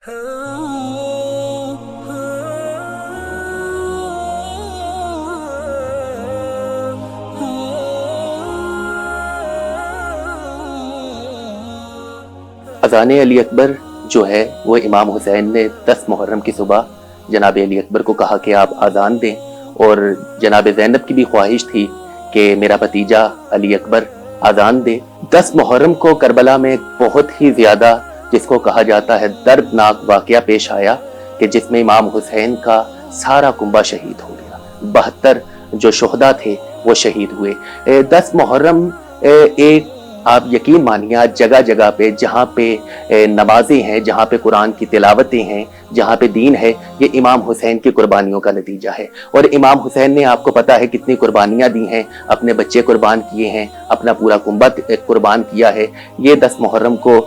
अज़ान अली अकबर जो है वो इमाम हुसैन ने 10 मुहर्रम की सुबह जनाब अली अकबर को कहा कि आप अज़ान दें, और जनाब ज़ैनब की भी ख्वाहिश थी कि मेरा भतीजा अली अकबर अज़ान दे। 10 मुहर्रम को करबला में बहुत ही ज़्यादा जिसको कहा जाता है दर्दनाक वाक़या पेश आया कि जिसमें इमाम हुसैन का सारा कुंबा शहीद हो गया। 72 जो शुहदा थे वो शहीद हुए। 10 मुहर्रम एक आप यकीन मानिए आज जगह जगह पे जहाँ पे नमाजें हैं, जहाँ पे कुरान की तिलावतें हैं, जहाँ पे दीन है, ये इमाम हुसैन की कुर्बानियों का नतीजा है। और इमाम हुसैन ने आपको पता है कितनी कुर्बानियाँ दी हैं, अपने बच्चे कुर्बान किए हैं, अपना पूरा कुंबा कुर्बान किया है। ये 10 मुहर्रम को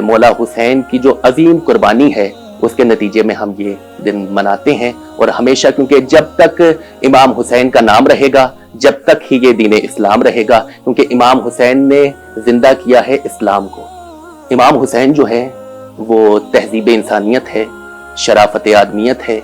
मौला हुसैन की जो अजीम कुर्बानी है उसके नतीजे में हम ये दिन मनाते हैं। और हमेशा, क्योंकि जब तक इमाम हुसैन का नाम रहेगा जब तक ही ये दीन इस्लाम रहेगा, क्योंकि इमाम हुसैन ने जिंदा किया है इस्लाम को। इमाम हुसैन जो है वो तहजीब इंसानियत है, शराफत आदमियत है।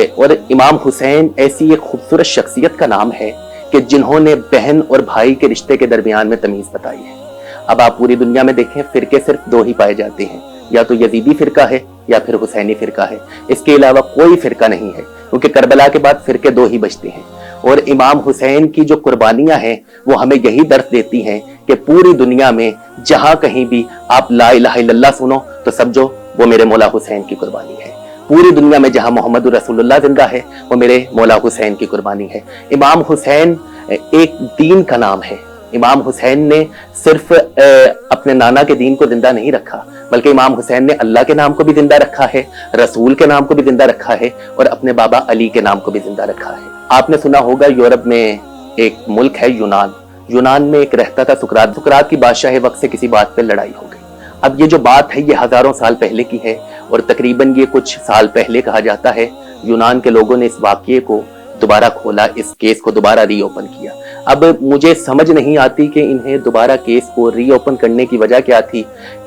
और इमाम हुसैन ऐसी एक खूबसूरत शख्सियत का नाम है कि जिन्होंने बहन और भाई के रिश्ते के दरमियान में तमीज़ बताई है। अब आप पूरी दुनिया में देखें, फिरके सिर्फ 2 ही पाए जाते हैं, या तो यजीदी फिरका है या फिर हुसैनी फिरका है। इसके अलावा कोई फिरका नहीं है, क्योंकि करबला के बाद फिरके 2 ही बचते हैं। और इमाम हुसैन की जो कुर्बानियां हैं वो हमें यही दर्द देती हैं कि पूरी दुनिया में जहां कहीं भी आप ला इलाहा इल्लल्लाह सुनो तो समझो वो मेरे मौला हुसैन की कुर्बानी है। पूरी दुनिया में जहां मोहम्मद रसूलुल्लाह जिंदा है वो मेरे मौला हुसैन की कुर्बानी है। इमाम हुसैन एक दीन का नाम है। इमाम हुसैन ने सिर्फ अपने नाना के दीन को जिंदा नहीं रखा, बल्कि इमाम हुसैन ने अल्लाह के नाम को भी जिंदा रखा है, रसूल के नाम को भी जिंदा रखा है, और अपने बाबा अली के नाम को भी जिंदा रखा है। आपने सुना होगा यूरोप में एक मुल्क है यूनान। यूनान में एक रहता था सुकरात। सुकरात की बादशाह वक्त से किसी बात पे लड़ाई हो गई। अब ये जो बात है ये हजारों साल पहले की है, और तकरीबन ये कुछ साल पहले कहा जाता है यूनान के लोगों ने इस वाकये को दोबारा खोला, इस केस को दोबारा रीओपन किया। अब मुझे समझ नहीं आती कि इन्हें दोबारा केस को रीओपन करने की वजह क्या थी।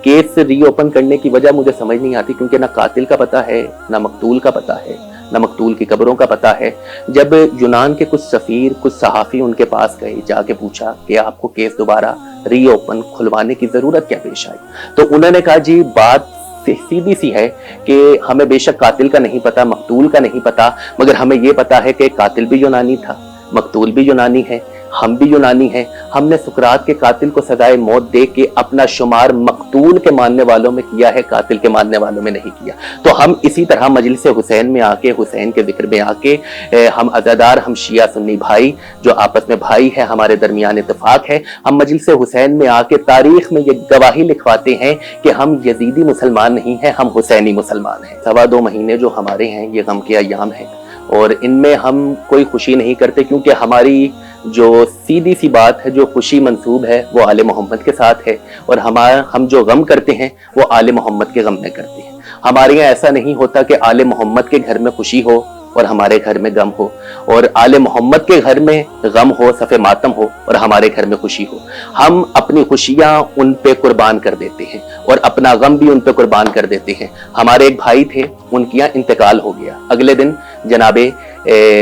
केस रीओपन करने की वजह मुझे समझ नहीं आती, क्योंकि ना कातिल का पता है, ना मकतूल का पता है, ना मकतूल की कब्रों का पता है। जब यूनान के कुछ सफीर, कुछ सहाफ़ी उनके पास गए, जाके पूछा कि आपको केस दोबारा रीओपन खुलवाने की जरूरत क्या पेश आई, तो उन्होंने कहा जी बात सीधी सी है कि हमें बेशक कातिल का नहीं पता, मकतूल का नहीं पता, मगर हमें यह पता है कि कातिल भी यूनानी था, मकतूल भी यूनानी है, हम भी यूनानी हैं। हमने सुकरात के कातिल को सजाए मौत दे के अपना शुमार मकतूल के मानने वालों में किया है, कातिल के मानने वालों में नहीं किया। तो हम इसी तरह मजलिस हुसैन में आके, हुसैन के जिक्र में आके, हम अज़ादार, हम शिया सुन्नी भाई जो आपस में भाई है, हमारे दरमियान इत्तेफाक है, हम मजलिस हुसैन में आके तारीख में ये गवाही लिखवाते हैं कि हम यजीदी मुसलमान नहीं हैं, हम हुसैनी मुसलमान हैं। 2.25 महीने जो हमारे हैं ये गम के अय्याम हैं, और इनमें हम कोई खुशी नहीं करते, क्योंकि हमारी जो सीधी सी बात है, जो खुशी मंसूब है वो आले मोहम्मद के साथ है, और हम जो गम करते हैं वो आले मोहम्मद के गम में करते हैं। हमारे यहाँ ऐसा नहीं होता कि आले मोहम्मद के घर में खुशी हो और हमारे घर में गम हो, और आले मोहम्मद के घर में गम हो, सफ़े मातम हो, और हमारे घर में खुशी हो। हम अपनी खुशियाँ उन पे कुर्बान कर देते हैं और अपना गम भी उन पे कुर्बान कर देते हैं। हमारे एक भाई थे, उनकी यहाँ इंतकाल हो गया। अगले दिन जनाबे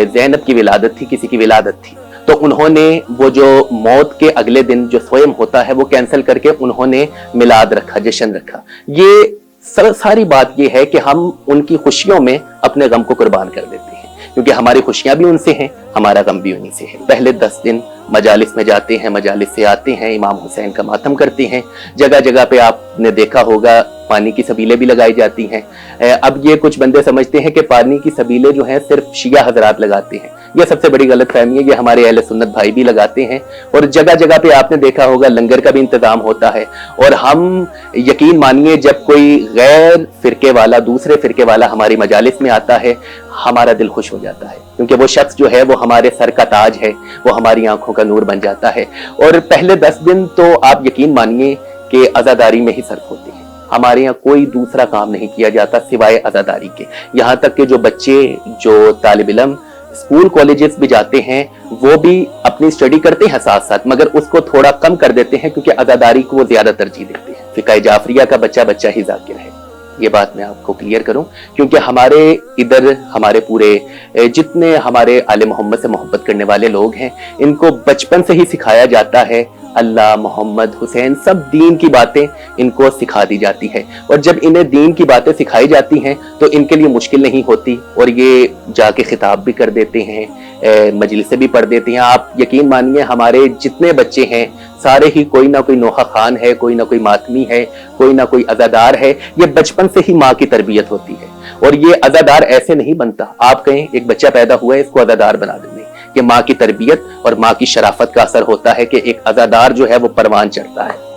ज़ैनब की विलादत थी, किसी की विलादत थी, तो उन्होंने वो जो मौत के अगले दिन जो स्वयं होता है वो कैंसिल करके उन्होंने मिलाद रखा, जश्न रखा। ये सारी बात ये है कि हम उनकी खुशियों में अपने गम को कुर्बान कर देते हैं, क्योंकि हमारी खुशियां भी उनसे हैं, हमारा गम भी उन्हीं से है। पहले 10 दिन मजालिस में जाते हैं, मजालिस से आते हैं, इमाम हुसैन का मातम करते हैं। जगह जगह पे आपने देखा होगा पानी की सबीलें भी लगाई जाती हैं। अब ये कुछ बंदे समझते हैं कि पानी की सबीलें जो हैं सिर्फ शिया हजरात लगाते हैं। यह सबसे बड़ी गलत फहमी है, ये हमारे अहले सुन्नत भाई भी लगाते हैं। और जगह जगह पे आपने देखा होगा लंगर का भी इंतजाम होता है। और हम यकीन मानिए जब कोई गैर फिरके वाला, दूसरे फिरके वाला हमारी मजालिस में आता है, हमारा दिल खुश हो जाता है, क्योंकि वो शख्स जो है वो हमारे सर का ताज है, वो हमारी आंखों का नूर बन जाता है। और पहले 10 दिन तो आप यकीन मानिए कि अज़ादारी में ही सर्फ होते हैं। हमारे यहाँ कोई दूसरा काम नहीं किया जाता सिवाय अज़ादारी के। यहाँ तक कि जो बच्चे, जो तालिब इल्म स्कूल कॉलेजेस भी जाते हैं, वो भी अपनी स्टडी करते हैं साथ साथ, मगर उसको थोड़ा कम कर देते हैं, क्योंकि अज़ादारी को वो ज्यादा तरजीह देते हैं। फिक़ह जाफरिया का बच्चा बच्चा ही जाकिर है, یہ بات میں آپ کو کلیئر کروں، کیونکہ ہمارے ادھر ہمارے پورے جتنے ہمارے آل محمد سے محبت کرنے والے لوگ ہیں، ان کو بچپن سے ہی سکھایا جاتا ہے، اللہ، محمد، حسین، سب دین کی باتیں ان کو سکھا دی جاتی ہے، اور جب انہیں دین کی باتیں سکھائی جاتی ہیں تو ان کے لیے مشکل نہیں ہوتی، اور یہ جا کے خطاب بھی کر دیتے ہیں، مجلسیں بھی پڑھ دیتے ہیں۔ آپ یقین مانیے ہمارے جتنے بچے ہیں سارے ہی کوئی نہ کوئی نوحہ خان ہے، کوئی نہ کوئی ماتمی ہے، کوئی نہ کوئی عزادار ہے۔ یہ بچپن سے ہی ماں کی تربیت ہوتی ہے، اور یہ عزادار ایسے نہیں بنتا، آپ کہیں ایک بچہ پیدا ہوا ہے اس کو عزادار بنا دیں، کہ ماں کی تربیت اور ماں کی شرافت کا اثر ہوتا ہے کہ ایک عزادار جو ہے وہ پروان چڑھتا ہے۔